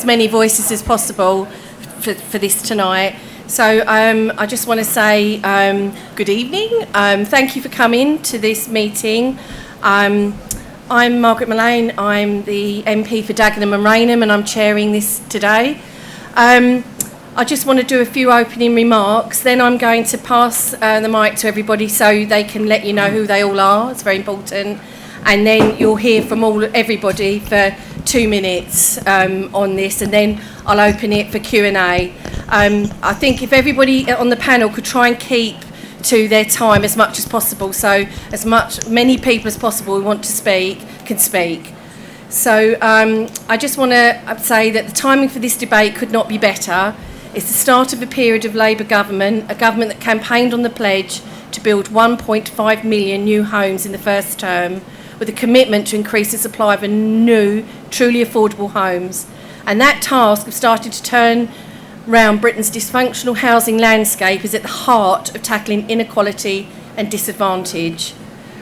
many voices as possible for this tonight. So I just want to say good evening. Thank you for coming to this meeting. I'm Margaret Mullane. I'm the MP for Dagenham and Rainham, and I'm chairing this today. I just want to do a few opening remarks. Then I'm going to pass the mic to everybody so they can let you know who they all are. It's very important. And then you'll hear from everybody for 2 minutes on this, and then I'll open it for Q&A. I think if everybody on the panel could try and keep to their time as much as possible, so many people as possible who want to speak can speak. So I just want to say that the timing for this debate could not be better. It's the start of a period of Labour government, a government that campaigned on the pledge to build 1.5 million new homes in the first term, with a commitment to increase the supply of new, truly affordable homes. And that task of starting to turn round Britain's dysfunctional housing landscape is at the heart of tackling inequality and disadvantage.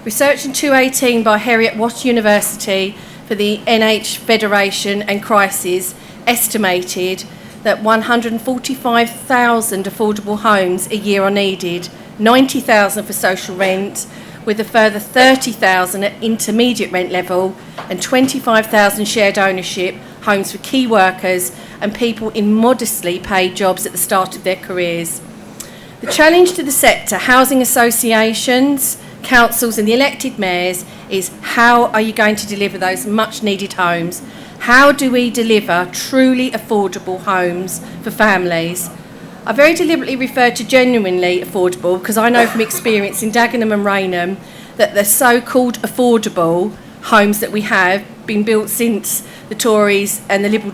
Research in 2018 by Heriot-Watt University for the NH Federation and Crisis estimated that 145,000 affordable homes a year are needed, 90,000 for social rent, with a further 30,000 at intermediate rent level and 25,000 shared ownership homes for key workers and people in modestly paid jobs at the start of their careers. The challenge to the sector, housing associations, councils and the elected mayors is how are you going to deliver those much needed homes? How do we deliver truly affordable homes for families? I very deliberately referred to genuinely affordable because I know from experience in Dagenham and Rainham that the so-called affordable homes that we have been built since the Tories and the Liberal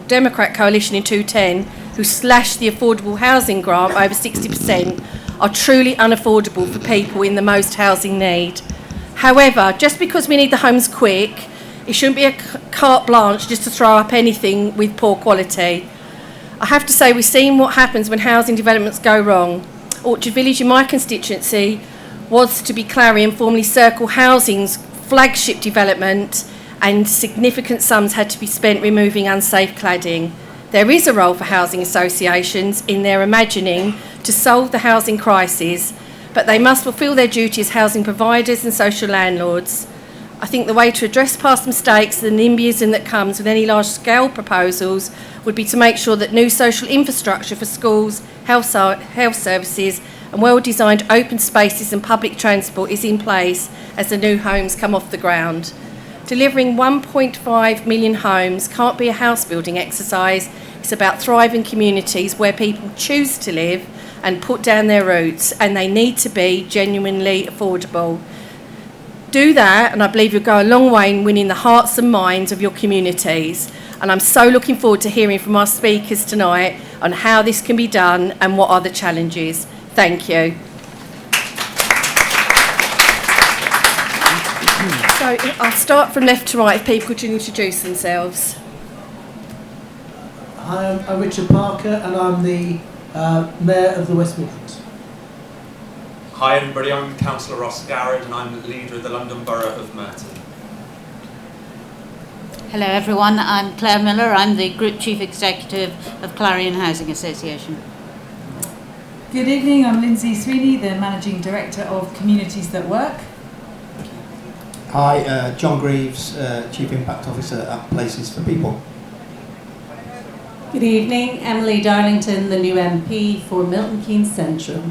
Democrat coalition in 2010, who slashed the affordable housing grant by over 60%, are truly unaffordable for people in the most housing need. However, just because we need the homes quick, it shouldn't be a carte blanche just to throw up anything with poor quality. I have to say we've seen what happens when housing developments go wrong. Orchard Village in my constituency was to be Clarion, formerly Circle Housing's flagship development, and significant sums had to be spent removing unsafe cladding. There is a role for housing associations in their imagining to solve the housing crisis, but they must fulfil their duty as housing providers and social landlords. I think the way to address past mistakes and the NIMBYism that comes with any large-scale proposals would be to make sure that new social infrastructure for schools, health services and well-designed open spaces and public transport is in place as the new homes come off the ground. Delivering 1.5 million homes can't be a house-building exercise. It's about thriving communities where people choose to live and put down their roots, and they need to be genuinely affordable. Do that, and I believe you'll go a long way in winning the hearts and minds of your communities. And I'm so looking forward to hearing from our speakers tonight on how this can be done and what are the challenges. Thank you. So I'll start from left to right if people could introduce themselves. Hi, I'm Richard Parker and I'm the Mayor of the West Midlands. Hi everybody, I'm Councillor Ross Garrod and I'm the leader of the London Borough of Merton. Hello everyone, I'm Clare Miller, I'm the Group Chief Executive of Clarion Housing Association. Good evening, I'm Lynsey, Sweeney, the Managing Director of Communities That Work. Hi, John Greaves, Chief Impact Officer at Places for People. Good evening, Emily Darlington, the new MP for Milton Keynes Central.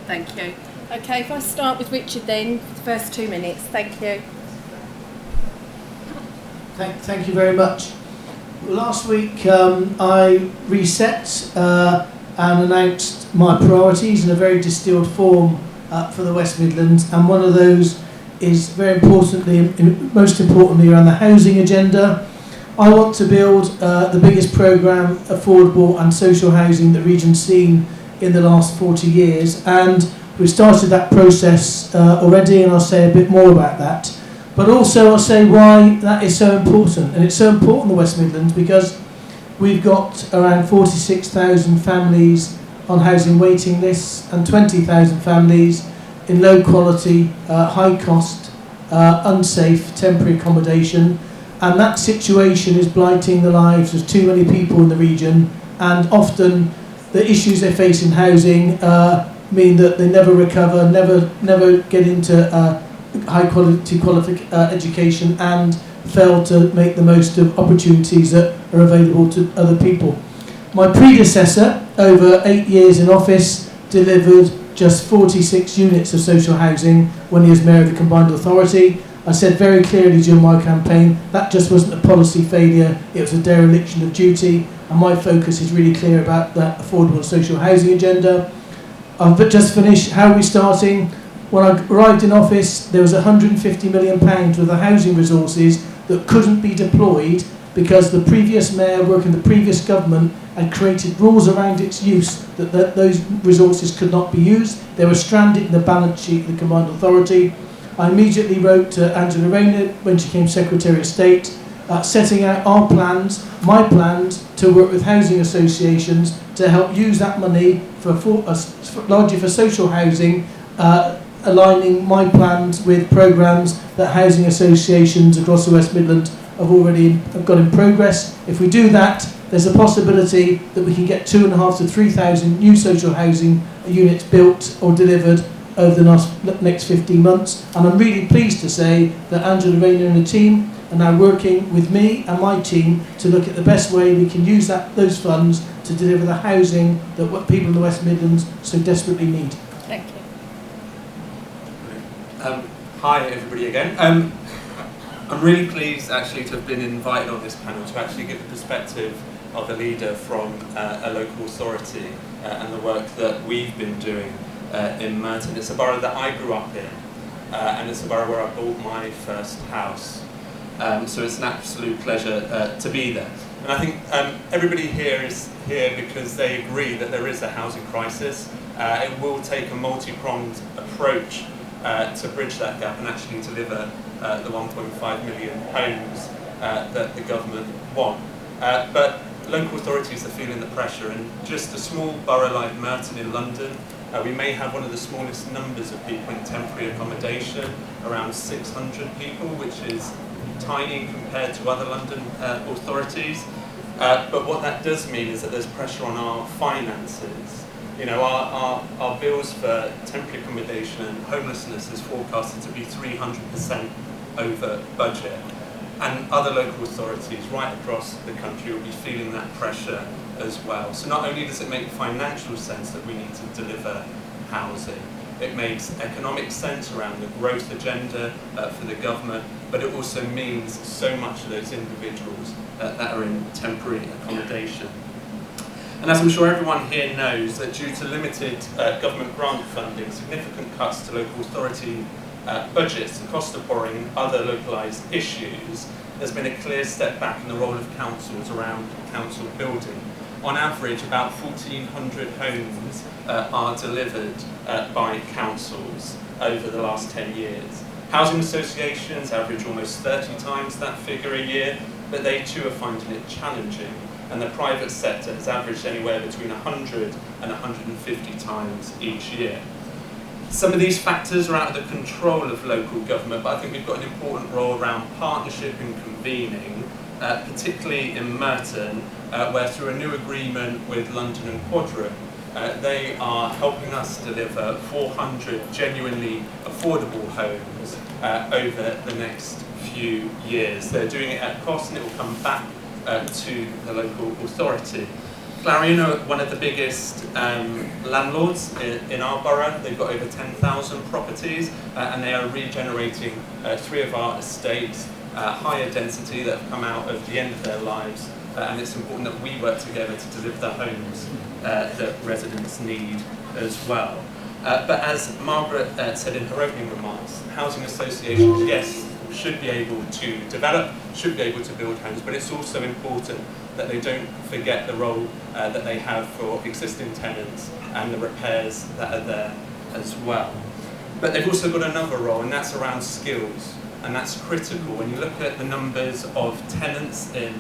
Thank you. Okay, if I start with Richard then, for the first 2 minutes. Thank you. Thank you very much. Last week I reset and announced my priorities in a very distilled form for the West Midlands, and one of those is very importantly, most importantly, around the housing agenda. I want to build the biggest programme, affordable and social housing the region's seen in the last 40 years, and we've started that process already, and I'll say a bit more about that. But also I'll say why that is so important, and it's so important in the West Midlands because we've got around 46,000 families on housing waiting lists and 20,000 families in low quality, high cost unsafe temporary accommodation, and that situation is blighting the lives of too many people in the region, and often the issues they face in housing mean that they never recover, never get into high quality education, and fail to make the most of opportunities that are available to other people. My predecessor, over 8 years in office, delivered just 46 units of social housing when he was Mayor of the Combined Authority. I said very clearly during my campaign that just wasn't a policy failure, it was a dereliction of duty, and my focus is really clear about that affordable social housing agenda. I've just finished. How are we starting? When I arrived in office, there was £150 million worth of housing resources that couldn't be deployed because the previous mayor working the previous government had created rules around its use that those resources could not be used. They were stranded in the balance sheet of the Combined Authority. I immediately wrote to Angela Rainham when she became Secretary of State, setting out our plans, my plans, to work with housing associations to help use that money largely for social housing, aligning my plans with programmes that housing associations across the West Midlands have got in progress. If we do that, there's a possibility that we can get 2,500 to 3,000 new social housing units built or delivered over the next 15 months. And I'm really pleased to say that Angela Rainham and the team are now working with me and my team to look at the best way we can use those funds to deliver the housing that what people in the West Midlands so desperately need. Thank you. Hi everybody again. I'm really pleased actually to have been invited on this panel to actually give the perspective of a leader from a local authority and the work that we've been doing in Merton. It's a borough that I grew up in and it's a borough where I bought my first house. So it's an absolute pleasure to be there. And I think everybody here is here because they agree that there is a housing crisis. It will take a multi-pronged approach to bridge that gap and actually deliver the 1.5 million homes that the government want. But local authorities are feeling the pressure, and just a small borough like Merton in London, we may have one of the smallest numbers of people in temporary accommodation, around 600 people, which is tiny compared to other London authorities. But what that does mean is that there's pressure on our finances. You know, our bills for temporary accommodation and homelessness is forecasted to be 300% over budget. And other local authorities right across the country will be feeling that pressure as well. So not only does it make financial sense that we need to deliver housing, it makes economic sense around the growth agenda for the government, but it also means so much to those individuals that are in temporary accommodation. And as I'm sure everyone here knows, that due to limited government grant funding, significant cuts to local authority budgets, the cost of borrowing and other localised issues, there's been a clear step back in the role of councils around council building. On average, about 1,400 homes are delivered by councils over the last 10 years. Housing associations average almost 30 times that figure a year, but they too are finding it challenging. And the private sector has averaged anywhere between 100 and 150 times each year. Some of these factors are out of the control of local government, but I think we've got an important role around partnership and convening, particularly in Merton, where through a new agreement with London and Cllr, they are helping us deliver 400 genuinely affordable homes over the next few years. They're doing it at cost and it will come back to the local authority. Clarion are one of the biggest landlords in our borough. They've got over 10,000 properties and they are regenerating 3 of our estates, higher density that have come out of the end of their lives, and it's important that we work together to deliver the homes that residents need as well. But as Margaret said in her opening remarks, housing associations, yes, should be able to develop, should be able to build homes, but it's also important that they don't forget the role that they have for existing tenants and the repairs that are there as well. But they've also got another role, and that's around skills, and that's critical. When you look at the numbers of tenants in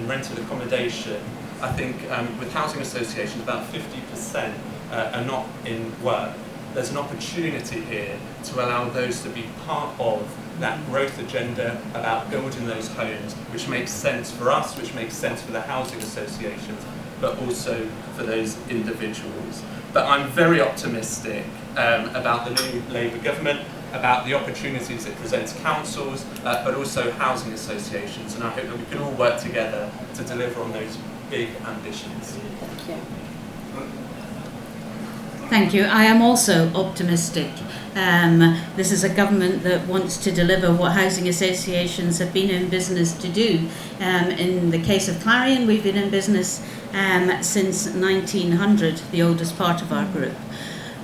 rented accommodation, I think with housing associations about 50% are not in work. there's an opportunity here to allow those to be part of that growth agenda about building those homes, which makes sense for us, which makes sense for the housing associations, but also for those individuals. But I'm very optimistic about the new Labour government, about the opportunities it presents councils, but also housing associations, and I hope that we can all work together to deliver on those big ambitions. Thank you. Thank you. I am also optimistic. This is a government that wants to deliver what housing associations have been in business to do. In the case of Clarion, we've been in business since 1900, the oldest part of our group.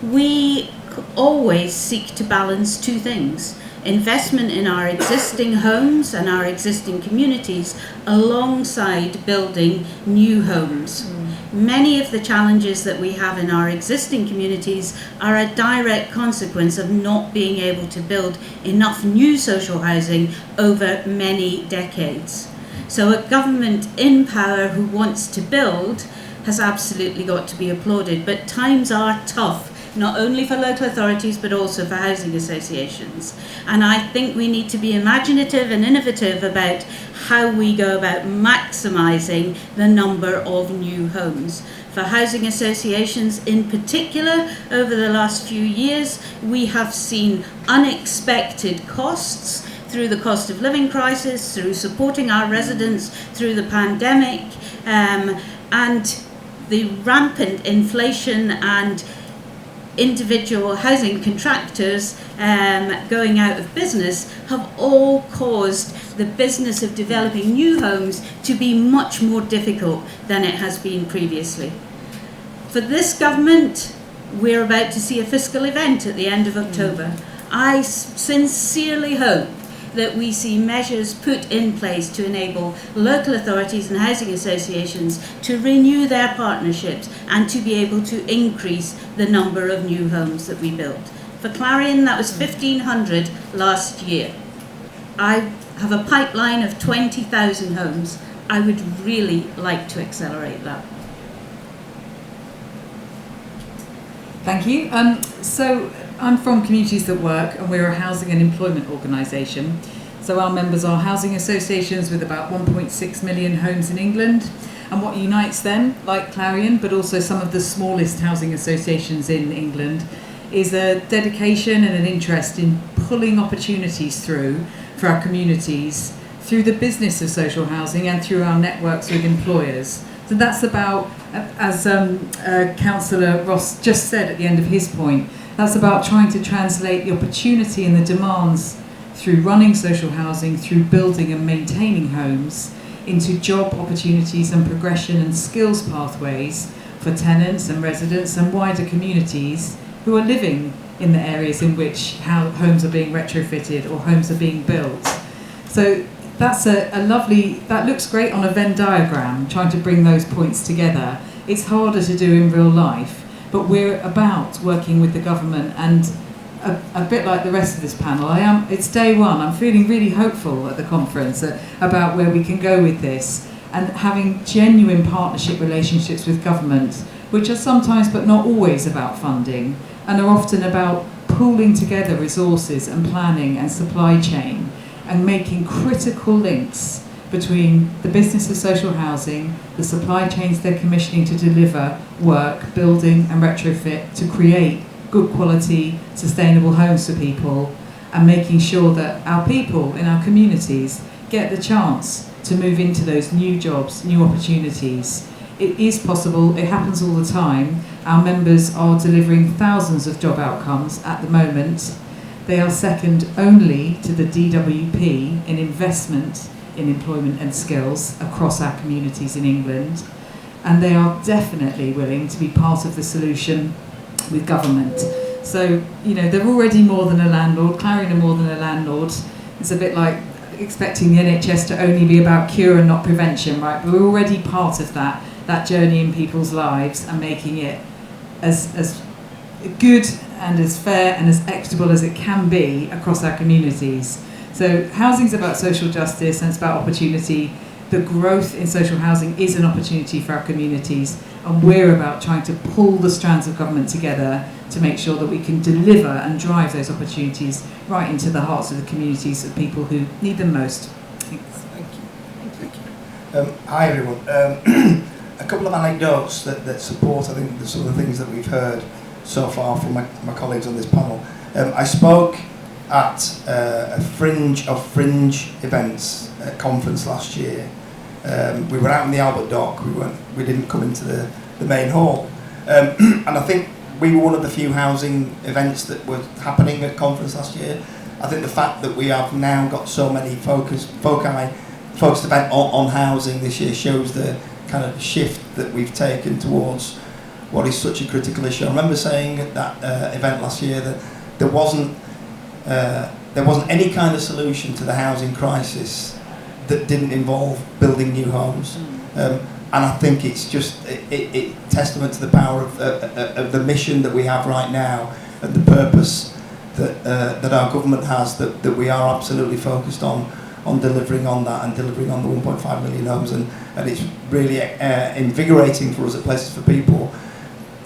We always seek to balance two things: investment in our existing homes and our existing communities alongside building new homes. Many of the challenges that we have in our existing communities are a direct consequence of not being able to build enough new social housing over many decades. So a government in power who wants to build has absolutely got to be applauded, but times are tough, not only for local authorities but also for housing associations. And I think we need to be imaginative and innovative about how we go about maximising the number of new homes. For housing associations in particular, over the last few years, we have seen unexpected costs through the cost of living crisis, through supporting our residents through the pandemic, and the rampant inflation and individual housing contractors going out of business have all caused the business of developing new homes to be much more difficult than it has been previously. For this government, we're about to see a fiscal event at the end of October. I sincerely hope that we see measures put in place to enable local authorities and housing associations to renew their partnerships and to be able to increase the number of new homes that we build. For Clarion, that was 1,500 last year. I have a pipeline of 20,000 homes. I would really like to accelerate that. Thank you. So I'm from Communities That Work, and we're a housing and employment organisation. So our members are housing associations with about 1.6 million homes in England. And what unites them, like Clarion, but also some of the smallest housing associations in England, is a dedication and an interest in pulling opportunities through for our communities through the business of social housing and through our networks with employers. So that's about, as Councillor Ross just said at the end of his point, that's about trying to translate the opportunity and the demands through running social housing, through building and maintaining homes, into job opportunities and progression and skills pathways for tenants and residents and wider communities who are living in the areas in which homes are being retrofitted or homes are being built. So that's a lovely, that looks great on a Venn diagram, trying to bring those points together. It's harder to do in real life, but we're about working with the government, and a bit like the rest of this panel, it's day one, I'm feeling really hopeful at the conference about where we can go with this, and having genuine partnership relationships with government, which are sometimes but not always about funding, and are often about pooling together resources and planning and supply chain, and making critical links between the business of social housing, the supply chains they're commissioning to deliver work, building and retrofit to create good quality, sustainable homes for people, and making sure that our people in our communities get the chance to move into those new jobs, new opportunities. It is possible, it happens all the time. Our members are delivering thousands of job outcomes at the moment. They are second only to the DWP in investment in employment and skills across our communities in England. And they are definitely willing to be part of the solution with government. So, you know, they're already more than a landlord. Clarion are more than a landlord. It's a bit like expecting the NHS to only be about cure and not prevention, right? But we're already part of that journey in people's lives and making it as good and as fair and as equitable as it can be across our communities. So housing's about social justice and it's about opportunity. The growth in social housing is an opportunity for our communities, And we're about trying to pull the strands of government together to make sure that we can deliver and drive those opportunities right into the hearts of the communities of people who need them most. Thanks. Thank you. Hi everyone. A couple of anecdotes that support, I think, some of the things that we've heard so far from my colleagues on this panel. I spoke at a Fringe events conference last year. We were out in the Albert Dock. We didn't come into the main hall, and I think we were one of the few housing events that were happening at conference last year. I think the fact that we have now got so many focused event on housing this year shows the kind of shift that we've taken towards what is such a critical issue. I remember saying at that event last year that there wasn't any kind of solution to the housing crisis that didn't involve building new homes. And I think it's just it testament to the power of the mission that we have right now and the purpose that our government has, that we are absolutely focused on delivering on that and delivering on the 1.5 million homes, and it's really invigorating for us at Places for People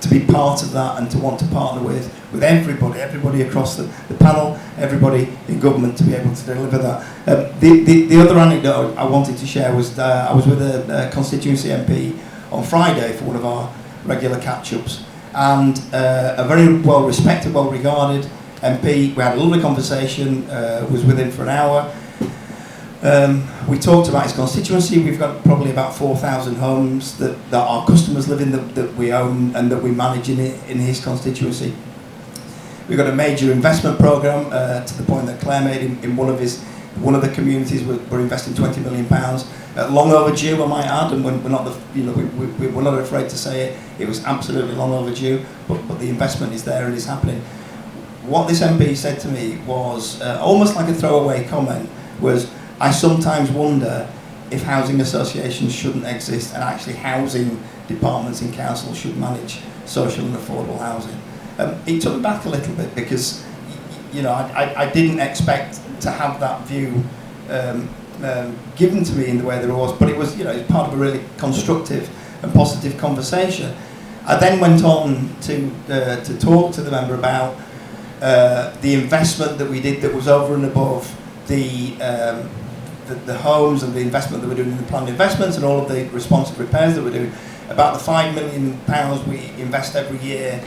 to be part of that and to want to partner with everybody across the panel, everybody in government to be able to deliver that. The other anecdote I wanted to share was I was with a constituency MP on Friday for one of our regular catch-ups, and a very well respected, well regarded MP. We had a lovely conversation, was with him for an hour. We talked about his constituency. We've got probably about 4,000 homes that our customers live in, that we own and that we manage in his constituency. We've got a major investment programme to the point that Clare made in one of the communities. We're investing £20 million, long overdue, I might add, and we're not we're not afraid to say it. It was absolutely long overdue, but the investment is there and is happening. What this MP said to me was almost like a throwaway comment. Was I sometimes wonder if housing associations shouldn't exist and actually housing departments in council should manage social and affordable housing. It took me back a little bit because, I didn't expect to have that view given to me in the way that it was, but it was, it's part of a really constructive and positive conversation. I then went on to talk to the member about the investment that we did that was over and above the homes and the investment that we're doing in the planned investments and all of the responsive repairs that we're doing, about the £5 million we invest every year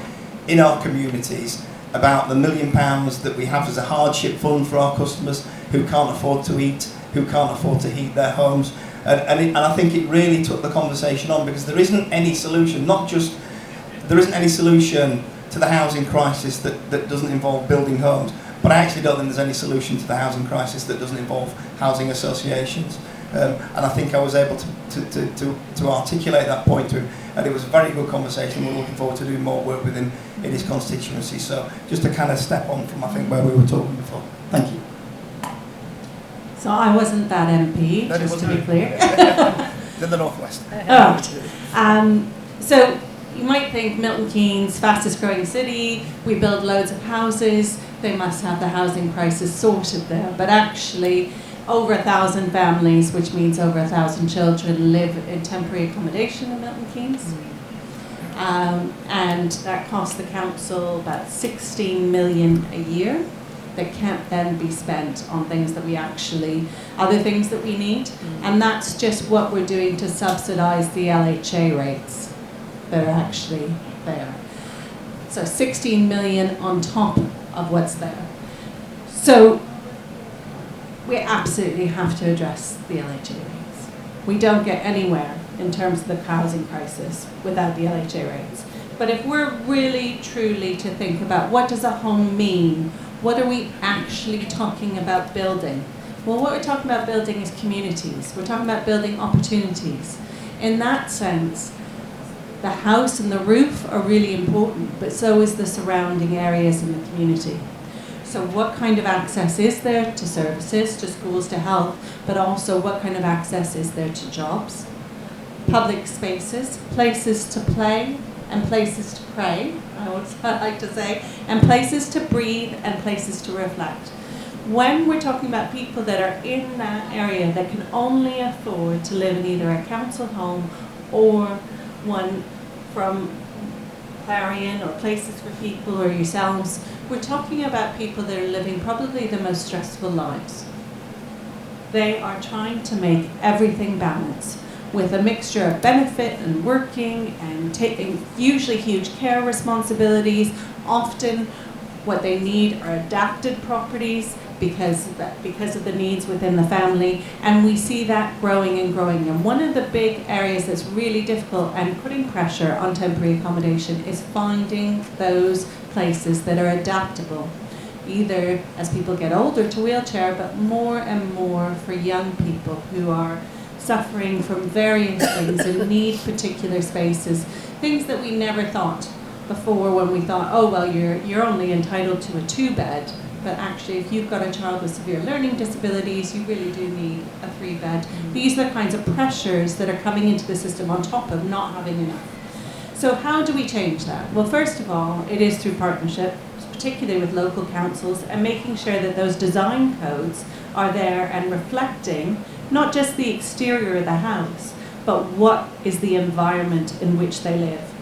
in our communities, about the £1 million that we have as a hardship fund for our customers who can't afford to eat, who can't afford to heat their homes. And I think it really took the conversation on, because there isn't any solution, there isn't any solution to the housing crisis that doesn't involve building homes. But I actually don't think there's any solution to the housing crisis that doesn't involve housing associations. And I think I was able to articulate that point to him. And it was a very good conversation. We're looking forward to doing more work with him in his constituency. So just to kind of step on from, I think, where we were talking before. Thank you. So I wasn't that MP, No, just to be clear. In the northwest. So you might think Milton Keynes, fastest growing city, we build loads of houses, they must have the housing crisis sorted there. But actually, over 1,000 families, which means over 1,000 children, live in temporary accommodation in Milton Keynes. And that costs the council about 16 million a year that can't then be spent on things that we actually, other things that we need. And that's just what we're doing to subsidise the LHA rates that are actually there. So 16 million on top of what's there. So we absolutely have to address the LHA rates. We don't get anywhere in terms of the housing crisis without the LHA rates. But if we're really truly to think about what does a home mean, what are we actually talking about building? Well, what we're talking about building is communities. We're talking about building opportunities. In that sense, the house and the roof are really important, but so is the surrounding areas in the community. So what kind of access is there to services, to schools, to health, but also what kind of access is there to jobs, public spaces, places to play and places to pray, I always like to say, and places to breathe and places to reflect. When we're talking about people that are in that area that can only afford to live in either a council home or one from Clarion or Places for People or yourselves, we're talking about people that are living probably the most stressful lives. They are trying to make everything balance with a mixture of benefit and working and taking usually huge care responsibilities. Often what they need are adapted properties because of the needs within the family, and we see that growing and growing. And one of the big areas that's really difficult and putting pressure on temporary accommodation is finding those places that are adaptable, either as people get older to wheelchair, but more and more for young people who are suffering from various things and need particular spaces, things that we never thought before when we thought, oh well, you're only entitled to a 2-bed, but actually if you've got a child with severe learning disabilities, you really do need a 3-bed. These are the kinds of pressures that are coming into the system on top of not having enough. So how do we change that? Well, first of all, it is through partnership, particularly with local councils, and making sure that those design codes are there and reflecting not just the exterior of the house, but what is the environment in which they live.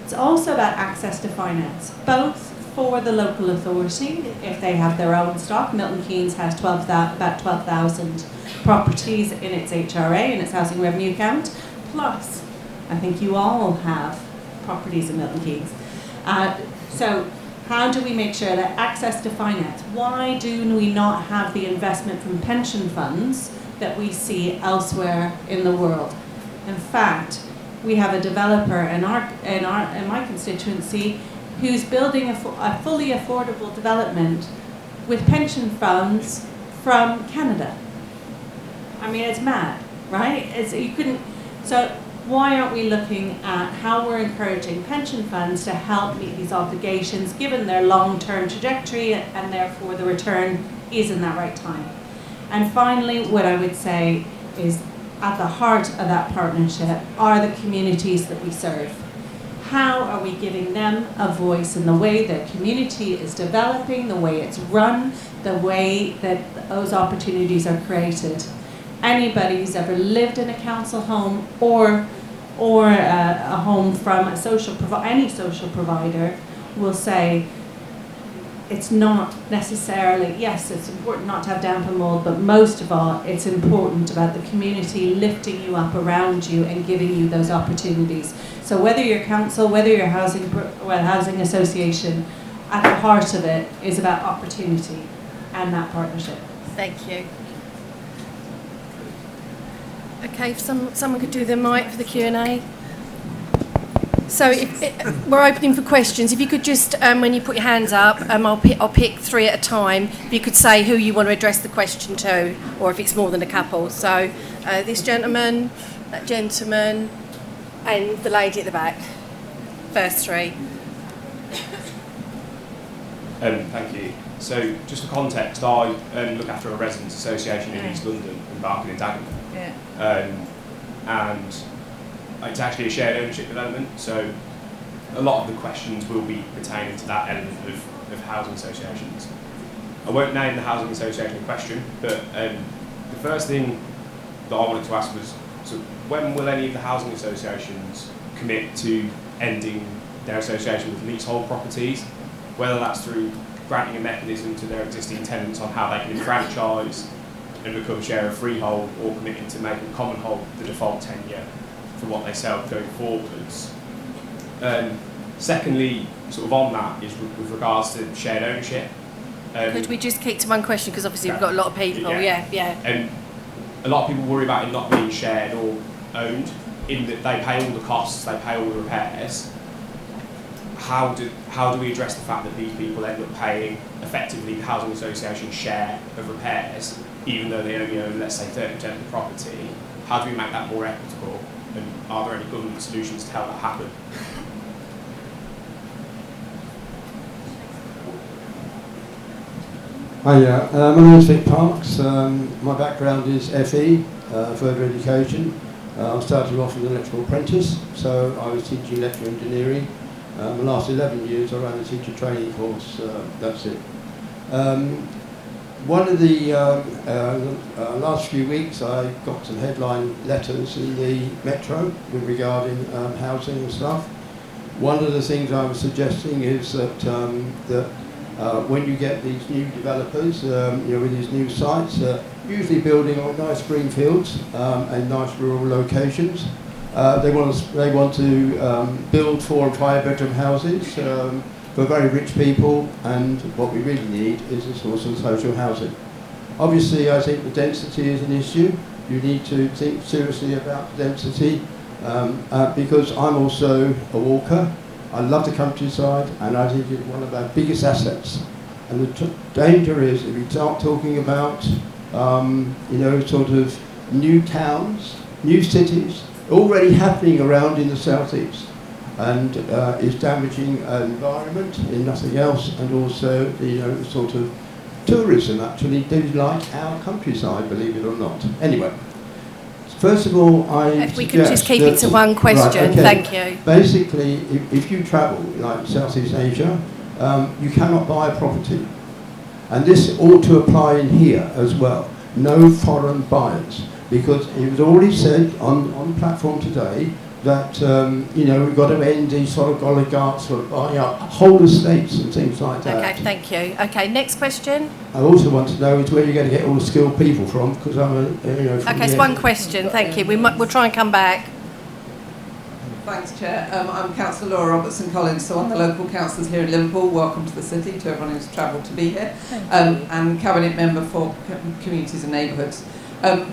It's also about access to finance, both for the local authority, if they have their own stock. Milton Keynes has about 12,000 properties in its HRA, in its housing revenue account, plus I think you all have properties in Milton Keynes. So how do we make sure that access to finance? Why do we not have the investment from pension funds that we see elsewhere in the world? In fact, we have a developer in my constituency who's building a fully affordable development with pension funds from Canada. I mean, it's mad, right? So why aren't we looking at how we're encouraging pension funds to help meet these obligations given their long-term trajectory, and therefore the return is in that right time? And finally, what I would say is at the heart of that partnership are the communities that we serve. How are we giving them a voice in the way the community is developing, the way it's run, the way that those opportunities are created? Anybody who's ever lived in a council home or a home from any social provider will say it's not necessarily, yes, it's important not to have damp and mould, but most of all, it's important about the community lifting you up around you and giving you those opportunities. So whether you're council, whether you're housing association, at the heart of it is about opportunity and that partnership. Thank you. Okay, if someone could do the mic for the Q&A. So we're opening for questions. If you could just, when you put your hands up, I'll pick 3 at a time. If you could say who you want to address the question to, or if it's more than a couple. So this gentleman, that gentleman, and the lady at the back. First 3. Thank you. So just for context, I look after a residents' association in East London, in Barking and Dagenham. Yeah. And it's actually a shared ownership development, so a lot of the questions will be pertaining to that element of housing associations. I won't name the housing association in question, but the first thing that I wanted to ask was, so when will any of the housing associations commit to ending their association with leasehold properties, whether that's through granting a mechanism to their existing tenants on how they can franchise and become share of freehold, or committing to making common hold the default tenure for what they sell going forwards. Secondly, sort of on that, is with regards to shared ownership. Could we just keep to one question, because obviously we've got a lot of people. Yeah. A lot of people worry about it not being shared or owned, in that they pay all the costs, they pay all the repairs. How do we address the fact that these people end up paying effectively the housing association share of repairs, even though they only own, let's say, 30% of the property? How do we make that more equitable? And are there any government solutions to help that happen? Hi, my name is Vic Parks. My background is FE, further education. I started off as an electrical apprentice, so I was teaching electrical engineering. The last 11 years I ran a teacher training course, that's it. One of the last few weeks I got some headline letters in the Metro regarding housing and stuff. one of the things I was suggesting is that when you get these new developers, with these new sites, usually building on nice green fields and nice rural locations, they want to build 4 and 5 bedroom houses for very rich people, and what we really need is a source of social housing. Obviously, I think the density is an issue. You need to think seriously about density, because I'm also a walker. I love the countryside, and I think it's one of our biggest assets. And the danger is if we start talking about, sort of new towns, new cities, already happening around in the southeast, and is damaging the environment in nothing else, and also sort of tourism actually do like our countryside, believe it or not. Anyway, first of all, if we could just keep it to one question, right, okay. Thank you. Basically, if you travel like Southeast Asia, you cannot buy a property, and this ought to apply in here as well. No foreign buyers, because it was already said on the platform today that we've got to end these sort of oligarchs sort of buying up whole estates and things like that. Okay, thank you. Okay, next question. I also want to know is where you're going to get all the skilled people from, because I'm okay, it's one question. Thank you. We'll try and come back. Thanks, Chair. I'm Councillor Laura Robertson-Collins, so I'm the local councillors here in Liverpool. Welcome to the city, to everyone who's travelled to be here, and Cabinet Member for Communities and Neighbourhoods.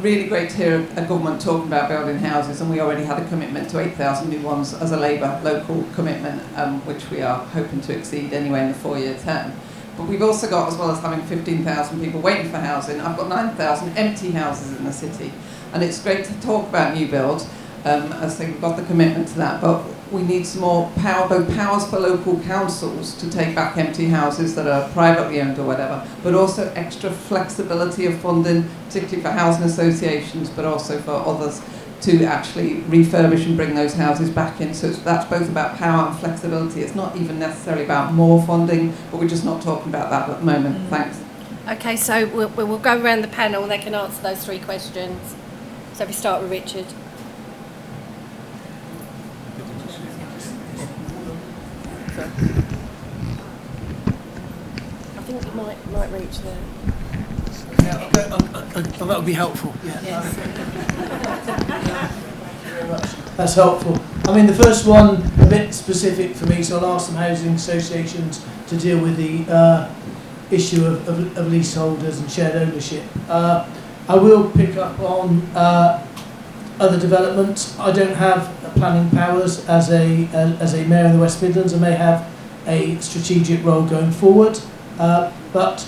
Really great to hear a government talking about building houses, and we already had a commitment to 8,000 new ones as a Labour local commitment, which we are hoping to exceed anyway in the 4-year term. But we've also got, as well as having 15,000 people waiting for housing, I've got 9,000 empty houses in the city. And it's great to talk about new builds, as we've got the commitment to that, but we need some more power, both powers for local councils to take back empty houses that are privately owned or whatever, but also extra flexibility of funding, particularly for housing associations, but also for others to actually refurbish and bring those houses back in. So that's both about power and flexibility. It's not even necessarily about more funding, but we're just not talking about that at the moment. Thanks. Okay, so we'll go around the panel and they can answer those 3 questions. So we start with Richard. I think you might reach there. Yeah, that would be helpful. Yeah. Yes. Thank you very much. That's helpful. I mean, the first one, a bit specific for me, so I'll ask some housing associations to deal with the issue of leaseholders and shared ownership. I will pick up on other developments. I don't have planning powers as a mayor of the West Midlands. I may have a strategic role going forward, but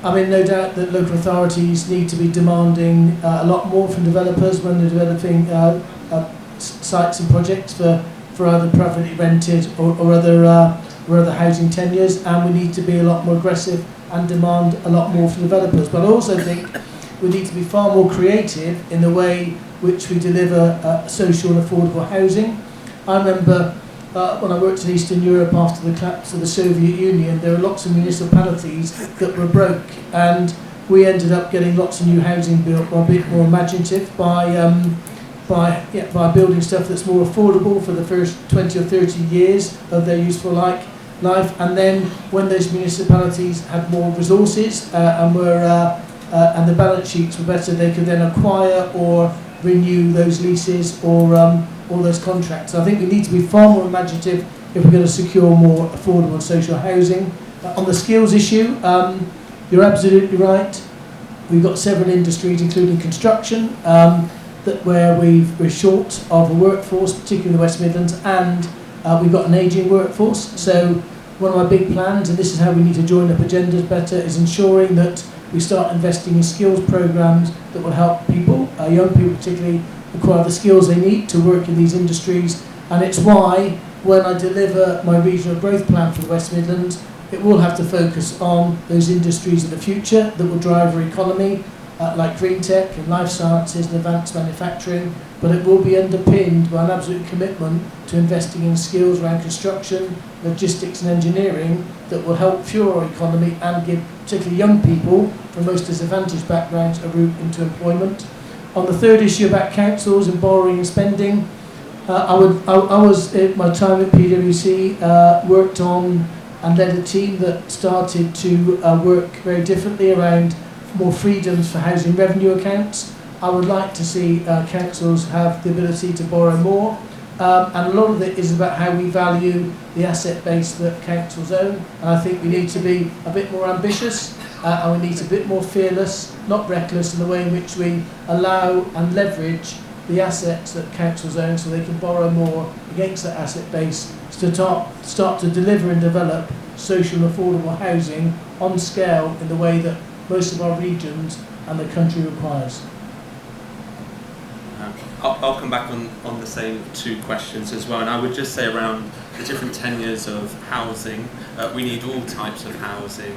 I mean, no doubt that local authorities need to be demanding a lot more from developers when they're developing sites and projects for either privately rented or other housing tenures, and we need to be a lot more aggressive and demand a lot more from developers. But I also think we need to be far more creative in the way which we deliver social and affordable housing. I remember when I worked in Eastern Europe after the collapse of the Soviet Union, there were lots of municipalities that were broke, and we ended up getting lots of new housing built, a bit more imaginative, by building stuff that's more affordable for the first 20 or 30 years of their useful life. And then when those municipalities had more resources and the balance sheets were better, they could then acquire or renew those leases or all those contracts. So I think we need to be far more imaginative if we're going to secure more affordable and social housing. On the skills issue, you're absolutely right. We've got several industries, including construction, where we're short of a workforce, particularly in the West Midlands, and we've got an ageing workforce. So one of my big plans, and this is how we need to join up agendas better, is ensuring that we start investing in skills programs that will help people, young people particularly, acquire the skills they need to work in these industries. And it's why, when I deliver my regional growth plan for the West Midlands, it will have to focus on those industries of the future that will drive our economy, like green tech and life sciences and advanced manufacturing, but it will be underpinned by an absolute commitment to investing in skills around construction, logistics and engineering that will help fuel our economy and give particularly young people from most disadvantaged backgrounds a route into employment. On the third issue about councils and borrowing and spending, I was, in my time at PwC, worked on and led a team that started to work very differently around more freedoms for housing revenue accounts. I would like to see councils have the ability to borrow more, and a lot of it is about how we value the asset base that councils own, and I think we need to be a bit more ambitious and we need to be a bit more fearless, not reckless in the way in which we allow and leverage the assets that councils own so they can borrow more against that asset base to start to deliver and develop social affordable housing on scale in the way that most of our regions and the country requires. I'll come back on the same two questions as well, and I would just say around the different tenures of housing, we need all types of housing.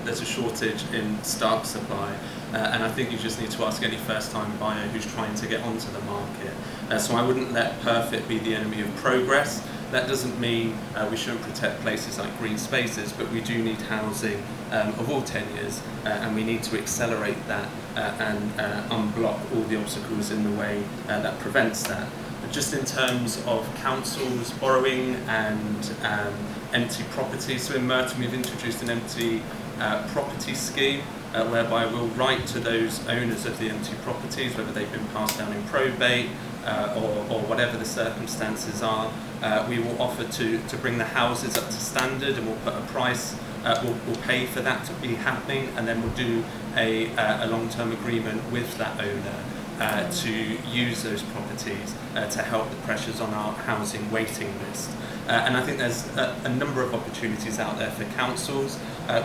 There's a shortage in stock supply, and I think you just need to ask any first-time buyer who's trying to get onto the market. So I wouldn't let perfect be the enemy of progress. That doesn't mean we shouldn't protect places like green spaces, but we do need housing of all tenures, and we need to accelerate that and unblock all the obstacles in the way that prevents that. But just in terms of councils borrowing and empty properties, so in Merton we've introduced an empty property scheme whereby we'll write to those owners of the empty properties, whether they've been passed down in probate or whatever the circumstances are. We will offer to bring the houses up to standard, and we'll put a price, we'll pay for that to be happening, and then we'll do a long-term agreement with that owner to use those properties to help the pressures on our housing waiting list. And I think there's a number of opportunities out there for councils.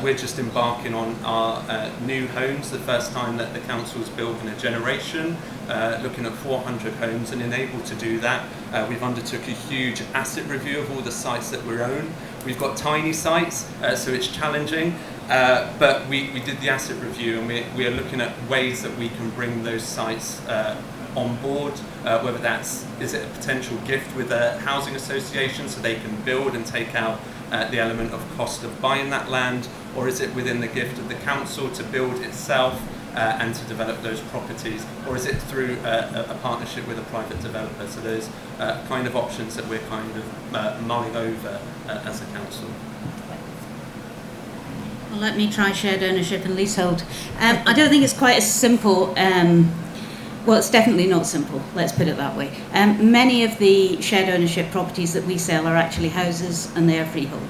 We're just embarking on our new homes, the first time that the council's built in a generation, looking at 400 homes, and enabled to do that. We've undertook a huge asset review of all the sites that we own. We've got tiny sites, so it's challenging, but we did the asset review, and we are looking at ways that we can bring those sites on board, whether is it a potential gift with a housing association so they can build and take out the element of cost of buying that land, or is it within the gift of the council to build itself and to develop those properties, or is it through a partnership with a private developer? So there's kind of options that we're kind of mulling over as a council. Well, let me try shared ownership and leasehold. I don't think it's quite as simple. Well, it's definitely not simple, let's put it that way. Many of the shared ownership properties that we sell are actually houses, and they are freehold.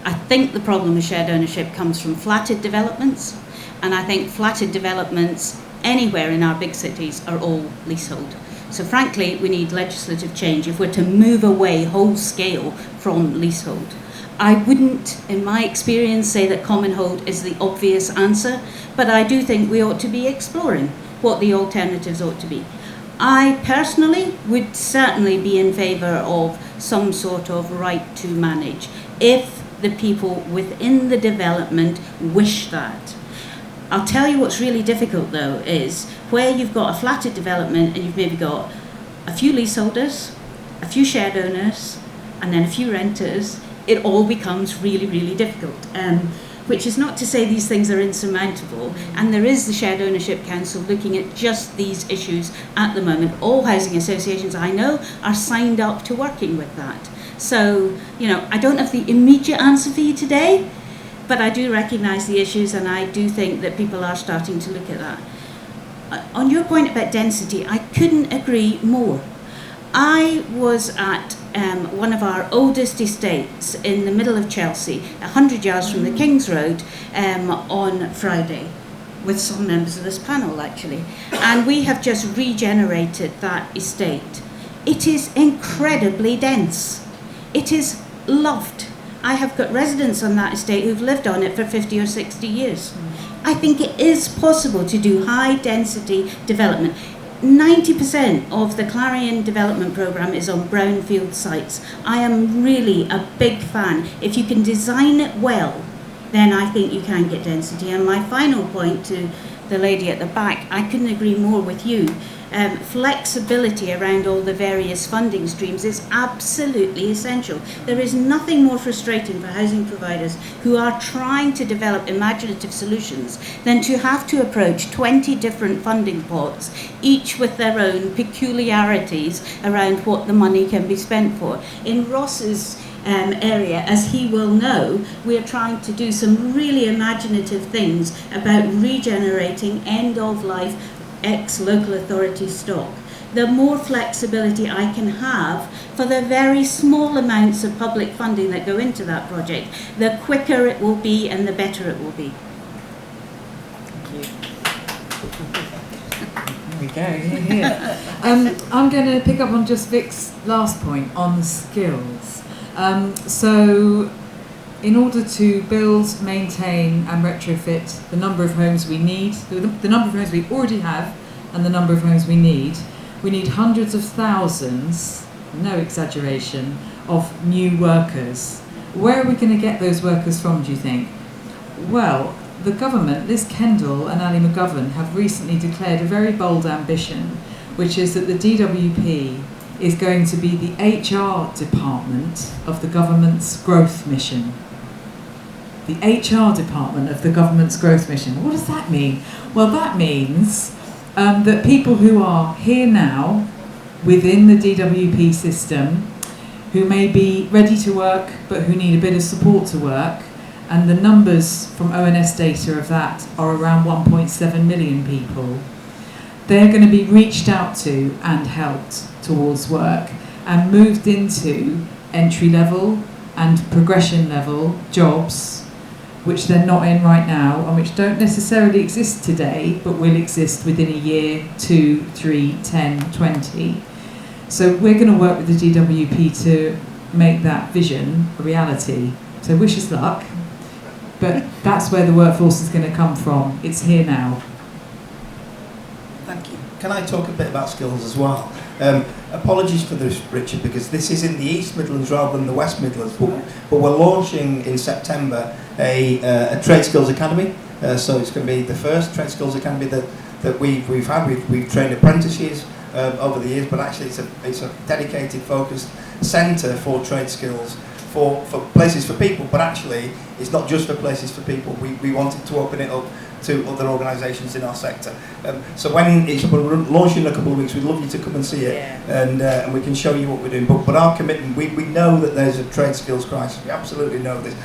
I think the problem with shared ownership comes from flatted developments, and I think flatted developments anywhere in our big cities are all leasehold. So frankly, we need legislative change if we're to move away whole scale from leasehold. I wouldn't, in my experience, say that common hold is the obvious answer, but I do think we ought to be exploring what the alternatives ought to be. I personally would certainly be in favour of some sort of right to manage if the people within the development wish that. I'll tell you what's really difficult though is where you've got a flatted development and you've maybe got a few leaseholders, a few shared owners, and then a few renters, it all becomes really, really difficult. Which is not to say these things are insurmountable, and there is the Shared Ownership Council looking at just these issues at the moment. All housing associations I know are signed up to working with that. So, I don't have the immediate answer for you today, but I do recognise the issues, and I do think that people are starting to look at that. On your point about density, I couldn't agree more. I was at one of our oldest estates in the middle of Chelsea, 100 yards from the King's Road, on Friday, with some members of this panel actually. And we have just regenerated that estate. It is incredibly dense. It is loved. I have got residents on that estate who've lived on it for 50 or 60 years. I think it is possible to do high density development. 90% of the Clarion development programme is on brownfield sites. I am really a big fan. If you can design it well, then I think you can get density. And my final point to the lady at the back, I couldn't agree more with you. Flexibility around all the various funding streams is absolutely essential. There is nothing more frustrating for housing providers who are trying to develop imaginative solutions than to have to approach 20 different funding pots, each with their own peculiarities around what the money can be spent for. In Ross's area, as he will know, we are trying to do some really imaginative things about regenerating end-of-life ex-local authority stock. The more flexibility I can have for the very small amounts of public funding that go into that project, the quicker it will be and the better it will be. Thank you. There we go. I'm going to pick up on just Vic's last point on skills. So in order to build, maintain and retrofit the number of homes we need, the number of homes we already have and the number of homes we need hundreds of thousands, no exaggeration, of new workers. Where are we going to get those workers from, do you think? Well, the government, Liz Kendall and Ali McGovern, have recently declared a very bold ambition, which is that the DWP is going to be the HR department of the government's growth mission. The HR department of the government's growth mission. What does that mean? Well, that means that people who are here now within the DWP system, who may be ready to work but who need a bit of support to work, and the numbers from ONS data of that are around 1.7 million people, they're going to be reached out to and helped towards work and moved into entry level and progression level jobs which they're not in right now and which don't necessarily exist today but will exist within a year, 2, 3, 10, 20. So we're going to work with the DWP to make that vision a reality. So wish us luck, but that's where the workforce is going to come from. It's here now. Thank you. Can I talk a bit about skills as well? Apologies for this, Richard, because this is in the East Midlands rather than the West Midlands, but we're launching in September a Trade Skills Academy. So it's going to be the first Trade Skills Academy that we've had. We've trained apprentices over the years, but actually it's a dedicated, focused centre for trade skills, for places for people, but actually it's not just for places for people. We wanted to open it up to other organisations in our sector. So when we're launching in a couple of weeks, we'd love you to come and see it, and we can show you what we're doing. But our commitment, we know that there's a trade skills crisis. We absolutely know this.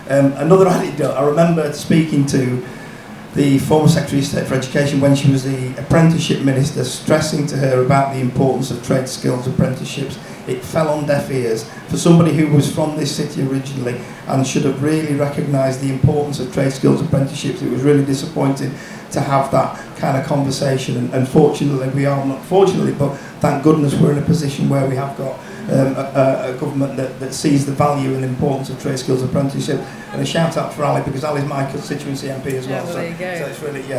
Another anecdote, I remember speaking to the former Secretary of State for Education when she was the Apprenticeship Minister, stressing to her about the importance of trade skills apprenticeships. It fell on deaf ears for somebody who was from this city originally and should have really recognised the importance of trade skills apprenticeships. It was really disappointing to have that kind of conversation, and fortunately we are not fortunately, but thank goodness we're in a position where we have got a government that sees the value and importance of trade skills apprenticeship. And a shout out for Ali, because Ali's my constituency MP as well. Yeah, well, there you go. So it's really,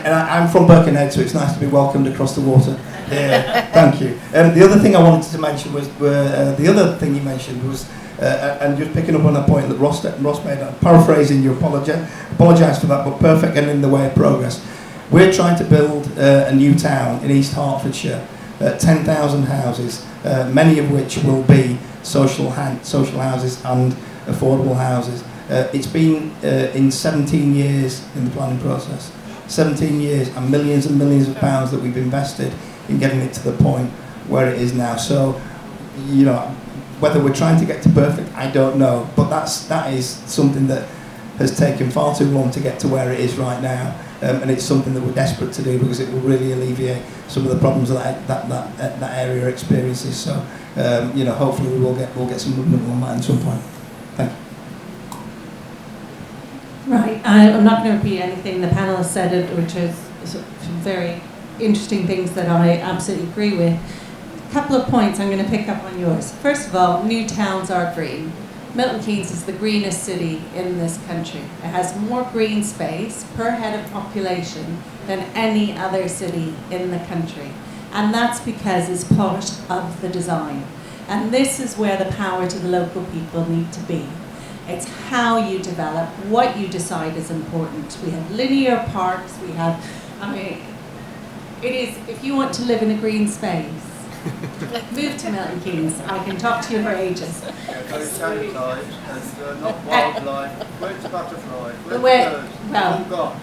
I'm from Birkenhead, so it's nice to be welcomed across the water. Thank you. The other thing I wanted to mention was, the other thing you mentioned was, and just picking up on a point that Ross made, I'm paraphrasing you, apologise for that, but perfect and in the way of progress. We're trying to build a new town in East Hertfordshire, 10,000 houses, many of which will be social houses and affordable houses. It's been in 17 years in the planning process, 17 years and millions of pounds that we've invested in getting it to the point where it is now. So, you know, whether we're trying to get to perfect, I don't know, but that is something that has taken far too long to get to where it is right now, and it's something that we're desperate to do because it will really alleviate some of the problems that area experiences. So, you know, hopefully we'll get some movement on that at some point. Thank you. Right, I'm not going to repeat anything the panel has said, which is some very interesting things that I absolutely agree with. A couple of points, I'm going to pick up on yours. First of all, new towns are green. Milton Keynes is the greenest city in this country. It has more green space per head of population than any other city in the country. And that's because it's part of the design. And this is where the power to the local people need to be. It's how you develop, what you decide is important. We have linear parks, we have, I mean, it is, if you want to live in a green space, move to Milton Keynes. I can talk to you for ages. Very sanitized and not wildlife. Where's the butterfly? Where's the birds? Well, All gone.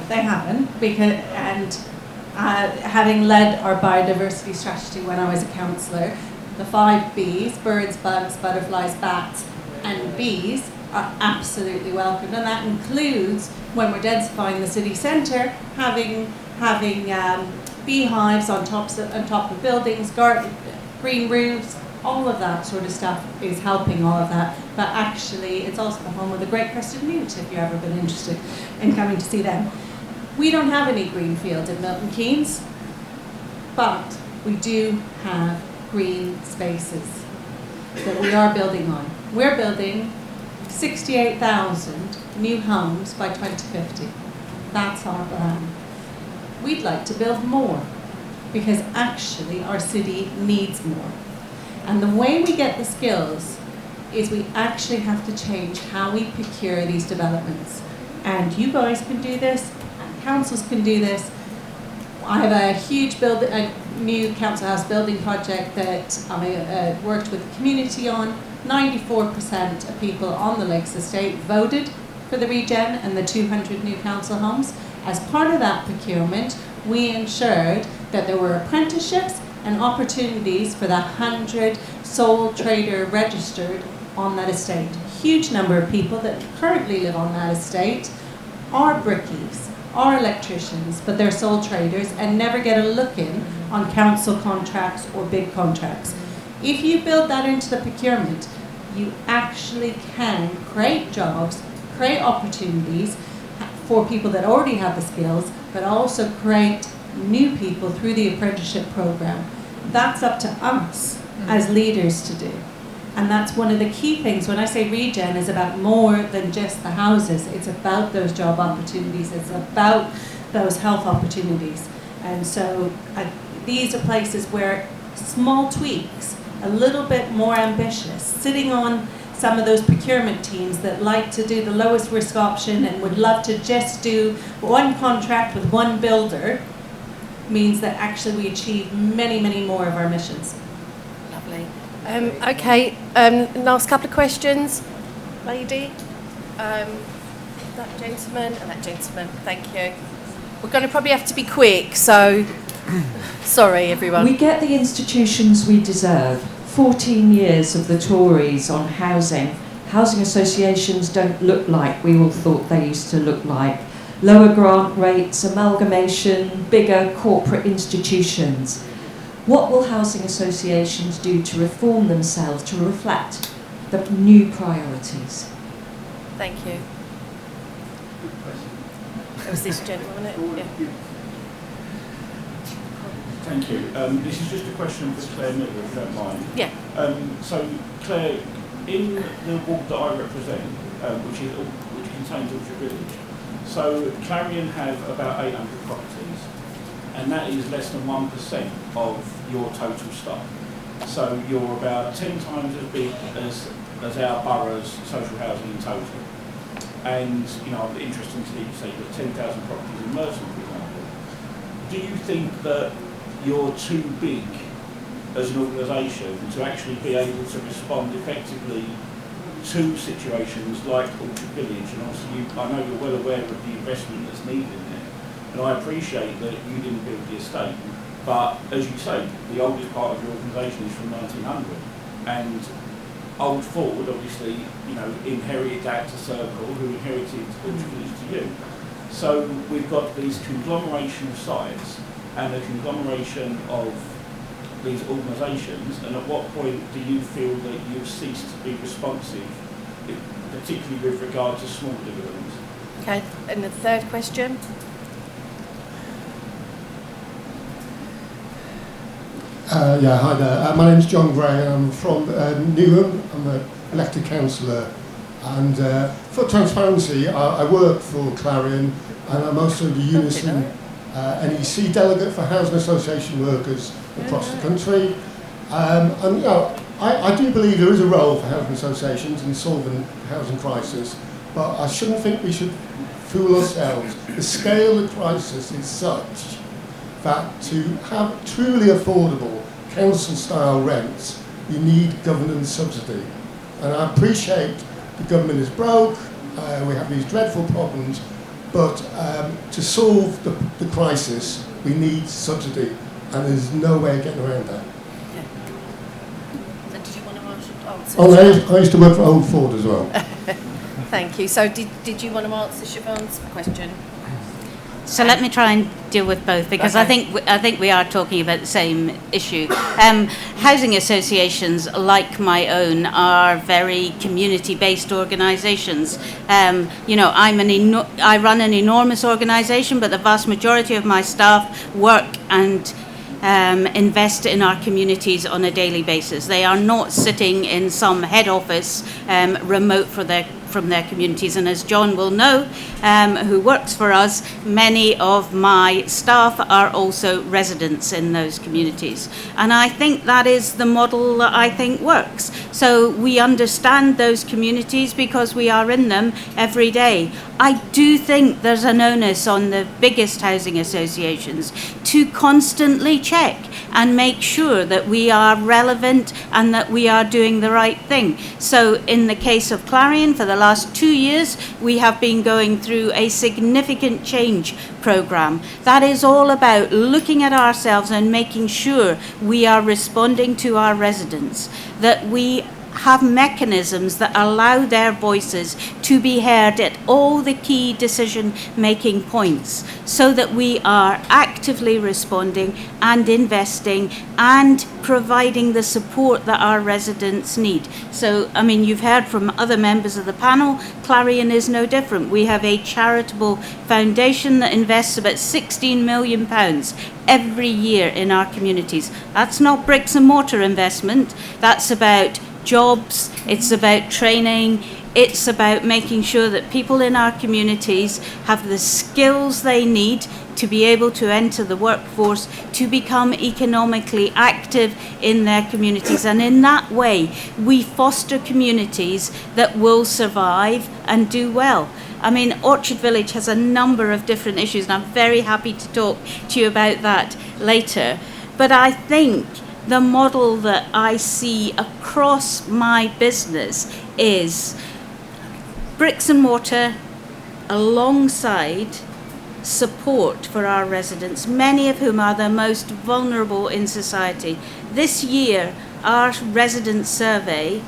they haven't, because, and having led our biodiversity strategy when I was a councillor, the 5 Bs, birds, bugs, butterflies, bats, and bees, are absolutely welcome. And that includes, when we're densifying the city centre, having beehives on top of buildings, green roofs, all of that sort of stuff is helping all of that. But actually, it's also the home of the Great Crested Newt, if you've ever been interested in coming to see them. We don't have any green field in Milton Keynes, but we do have green spaces that we are building on. We're building 68,000 new homes by 2050. That's our plan. We'd like to build more because actually our city needs more. And the way we get the skills is we actually have to change how we procure these developments. And you guys can do this, and councils can do this. I have a huge new council house building project that I worked with the community on. 94% of people on the Lakes Estate voted for the regen and the 200 new council homes. As part of that procurement, we ensured that there were apprenticeships and opportunities for the 100 sole trader registered on that estate. Huge number of people that currently live on that estate are brickies, are electricians, but they're sole traders and never get a look in on council contracts or big contracts. If you build that into the procurement, you actually can create jobs, create opportunities for people that already have the skills, but also create new people through the apprenticeship program. That's up to us as leaders to do. And that's one of the key things. When I say regen, is about more than just the houses. It's about those job opportunities. It's about those health opportunities. And so these are places where small tweaks, a little bit more ambitious, sitting on some of those procurement teams that like to do the lowest risk option and would love to just do one contract with one builder, means that actually we achieve many, many more of our missions. Lovely. Okay, last couple of questions. Lady, that gentleman, and that gentleman, thank you. We're going to probably have to be quick, so sorry everyone. We get the institutions we deserve. 14 years of the Tories on housing. Housing associations don't look like we all thought they used to look like. Lower grant rates, amalgamation, bigger corporate institutions. What will housing associations do to reform themselves to reflect the new priorities? Thank you. It was this gentleman, wasn't it? Yeah. Thank you. This is just a question for Clare, if you don't mind. Yeah. So, Clare, in the ward that I represent, which contains Ultra Village, so Clarion have about 800 properties, and that is less than 1% of your total stock. So you're about 10 times as big as our borough's social housing in total. And, you know, I'm interested to you say you've got 10,000 properties in Merton, for example. Do you think that you're too big as an organisation to actually be able to respond effectively to situations like Ultra Village? And obviously, I know you're well aware of the investment that's needed in there, and I appreciate that you didn't build the estate, but as you say, the oldest part of your organisation is from 1900, and Old Ford obviously, you know, inherited that to Circle, who inherited Ultra Village to you. So we've got these conglomeration of sites and a conglomeration of these organisations, and at what point do you feel that you've ceased to be responsive, particularly with regard to small developments? Okay, and the third question? Yeah, hi there. My name's John Gray. I'm from Newham. I'm an elected councillor. And for transparency, I work for Clarion, and I'm also the Unison NEC delegate for housing association workers across the country. And you know, I do believe there is a role for housing associations in solving housing crisis, but I shouldn't think we should fool ourselves. The scale of the crisis is such that to have truly affordable council-style rents, you need government subsidy. And I appreciate the government is broke, we have these dreadful problems, but to solve the crisis, we need subsidy, and there's no way of getting around that. So did you want to answer? Oh, I used to work for Old Ford as well. Thank you. So did you want to answer Siobhan's question? So let me try and deal with both, because Okay. I think we are talking about the same issue. Housing associations, like my own, are very community-based organisations. I run an enormous organisation, but the vast majority of my staff work and invest in our communities on a daily basis. They are not sitting in some head office remote from their communities. And as John will know, who works for us, many of my staff are also residents in those communities. And I think that is the model that I think works. So we understand those communities because we are in them every day. I do think there's an onus on the biggest housing associations to constantly check and make sure that we are relevant and that we are doing the right thing. So in the case of Clarion, for the last 2 years, we have been going through a significant change programme. That is all about looking at ourselves and making sure we are responding to our residents, that we have mechanisms that allow their voices to be heard at all the key decision-making points, so that we are actively responding and investing and providing the support that our residents need. So, I mean, you've heard from other members of the panel, Clarion is no different. We have a charitable foundation that invests about £16 million every year in our communities. That's not bricks and mortar investment, that's about jobs, it's about training, it's about making sure that people in our communities have the skills they need to be able to enter the workforce, to become economically active in their communities. And in that way, we foster communities that will survive and do well. I mean, Orchard Village has a number of different issues, and I'm very happy to talk to you about that later. But I think the model that I see across my business is bricks and mortar alongside support for our residents, many of whom are the most vulnerable in society. This year, our resident survey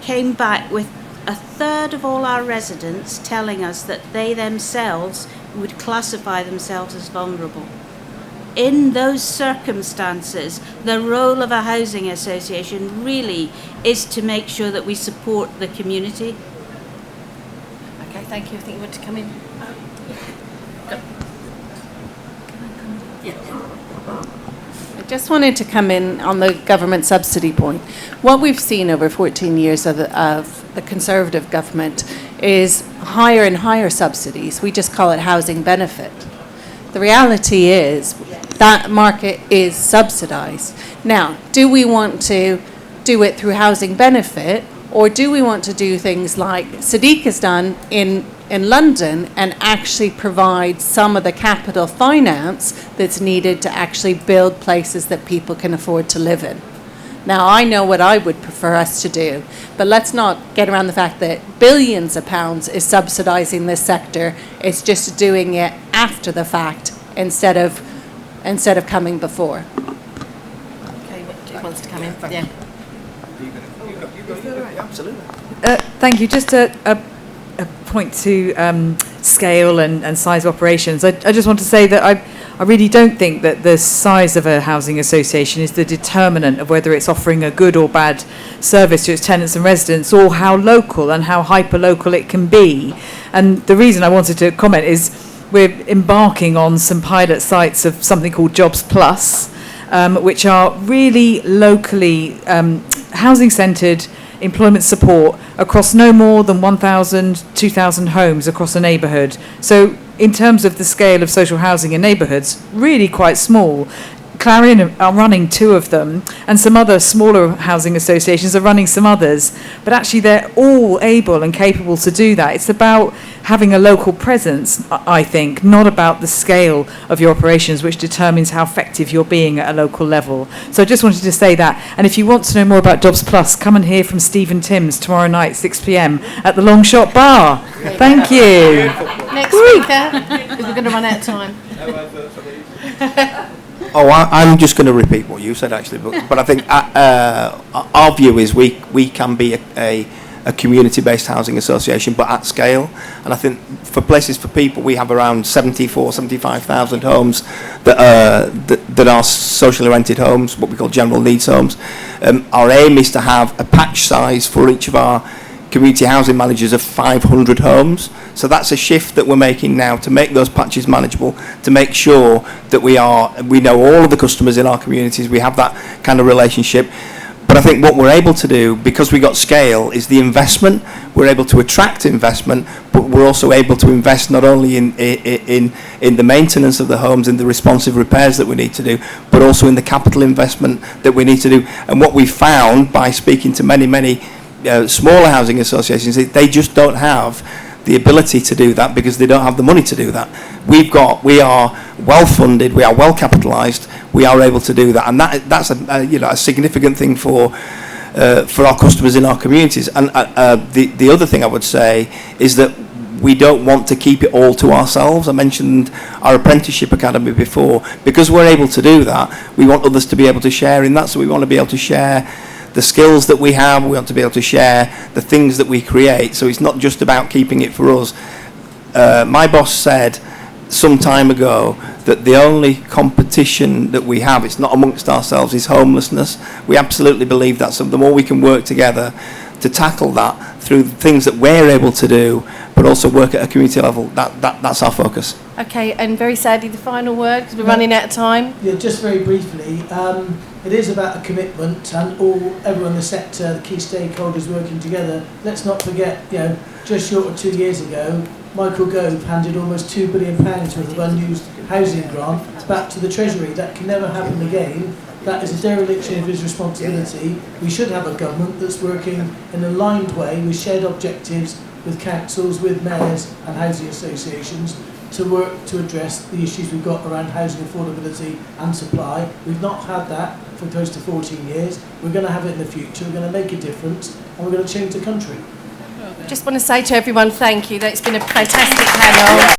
came back with a third of all our residents telling us that they themselves would classify themselves as vulnerable. In those circumstances, the role of a housing association really is to make sure that we support the community. Okay, thank you. I think you want to come in. I just wanted to come in on the government subsidy point. What we've seen over 14 years of the Conservative government is higher and higher subsidies. We just call it housing benefit. The reality is that market is subsidised. Now, do we want to do it through housing benefit, or do we want to do things like Sadiq has done in London and actually provide some of the capital finance that's needed to actually build places that people can afford to live in? Now, I know what I would prefer us to do, but let's not get around the fact that billions of pounds is subsidising this sector. It's just doing it after the fact instead of coming before. Okay, who wants to come in? Yeah. Absolutely. Thank you. Just a point to scale and size of operations. I just want to say that I really don't think that the size of a housing association is the determinant of whether it's offering a good or bad service to its tenants and residents, or how local and how hyper-local it can be. And the reason I wanted to comment is we're embarking on some pilot sites of something called Jobs Plus, which are really locally housing-centred employment support across no more than 1,000, 2,000 homes across a neighbourhood. So in terms of the scale of social housing in neighbourhoods, really quite small. Clarion are running 2 of them, and some other smaller housing associations are running some others. But actually, they're all able and capable to do that. It's about having a local presence, I think, not about the scale of your operations, which determines how effective you're being at a local level. So I just wanted to say that. And if you want to know more about Jobs Plus, come and hear from Stephen Timms tomorrow night, 6 p.m. at the Long Shot Bar. Thank you. Next speaker, because we're going to run out of time. Oh, I'm just going to repeat what you said, actually. But I think our view is we can be a community-based housing association, but at scale. And I think for Places for People, we have around 75,000 homes that are socially rented homes, what we call general needs homes. Our aim is to have a patch size for each of our community housing managers of 500 homes. So that's a shift that we're making now to make those patches manageable, to make sure that we know all of the customers in our communities, we have that kind of relationship. But I think what we're able to do, because we got scale, is the investment. We're able to attract investment, but we're also able to invest not only in the maintenance of the homes and the responsive repairs that we need to do, but also in the capital investment that we need to do. And what we've found by speaking to many smaller housing associations, they just don't have the ability to do that because they don't have the money to do that. We are well funded, we are well capitalised, we are able to do that, and that's a significant thing for our customers in our communities. And the other thing I would say is that we don't want to keep it all to ourselves. I mentioned our apprenticeship academy before. Because we're able to do that, we want others to be able to share in that. So we want to be able to share the skills that we have, we want to be able to share the things that we create. So it's not just about keeping it for us. My boss said some time ago that the only competition that we have, it's not amongst ourselves, is homelessness. We absolutely believe that. So the more we can work together to tackle that through things that we're able to do, but also work at a community level, that's our focus. Okay, and very sadly, the final word, because we're running out of time. Yeah, just very briefly, it is about a commitment and everyone in the sector, the key stakeholders working together. Let's not forget, just short of 2 years ago, Michael Gove handed almost £2 billion worth of unused housing grant back to the Treasury. That can never happen again. That is a dereliction of his responsibility. We should have a government that's working in an aligned way with shared objectives, with councils, with mayors and housing associations to work to address the issues we've got around housing affordability and supply. We've not had that for close to 14 years. We're going to have it in the future. We're going to make a difference and we're going to change the country. Just want to say to everyone, thank you. That's been a fantastic panel.